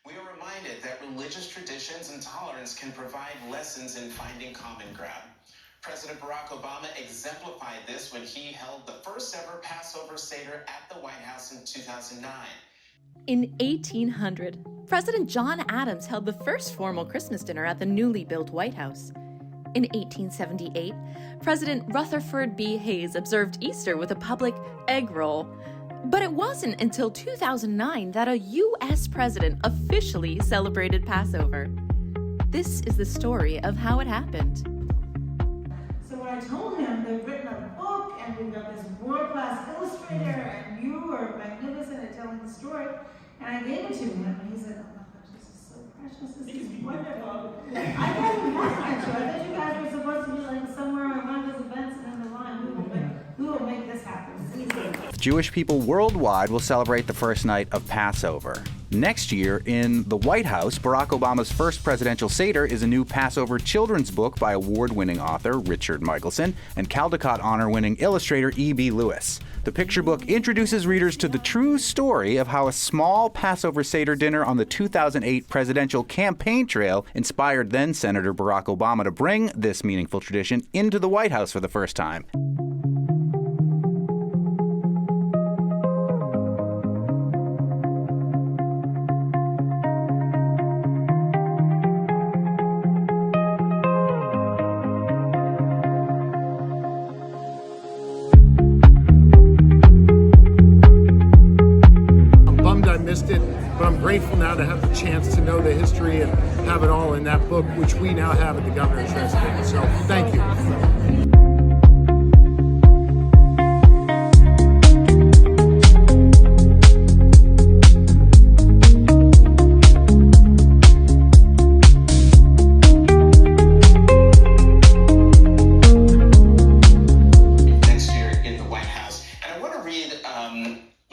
We are reminded that religious traditions and tolerance can provide lessons in finding common ground. President Barack Obama exemplified this when he held the first ever Passover Seder at the White House in 2009. In 1800, President John Adams held the first formal Christmas dinner at the newly built White House. In 1878, President Rutherford B. Hayes observed Easter with a public egg roll. But it wasn't until 2009 that a U.S. president officially celebrated Passover. This is the story of how it happened. So when I told him they've written a book and we've got this world-class illustrator and you are magnificent at telling the story, and I gave it to him and he said, oh my gosh, this is so precious, this is wonderful. I hadn't had that. I thought you guys were supposed to be like somewhere on one of those events and in the line. We will make this happen. Jewish people worldwide will celebrate the first night of Passover. Next year, in the White House, Barack Obama's first presidential Seder is a new Passover children's book by award-winning author Richard Michelson and Caldecott honor-winning illustrator E.B. Lewis. The picture book introduces readers to the true story of how a small Passover Seder dinner on the 2008 presidential campaign trail inspired then-Senator Barack Obama to bring this meaningful tradition into the White House for the first time. But I'm grateful now to have the chance to know the history and have it all in that book, which we now have at the governor's residence. So thank you.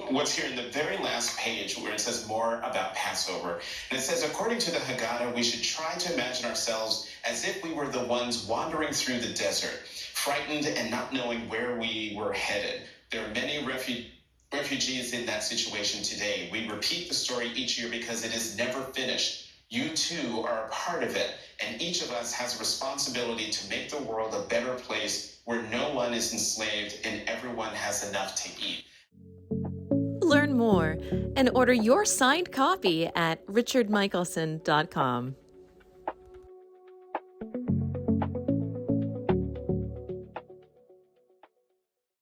What's here in the very last page where it says more about Passover. And it says, according to the Haggadah, we should try to imagine ourselves as if we were the ones wandering through the desert, frightened and not knowing where we were headed. There are many refugees in that situation today. We repeat the story each year because it is never finished. You too are a part of it, and each of us has a responsibility to make the world a better place where no one is enslaved and everyone has enough to eat. Learn more and order your signed copy at richardmichelson.com.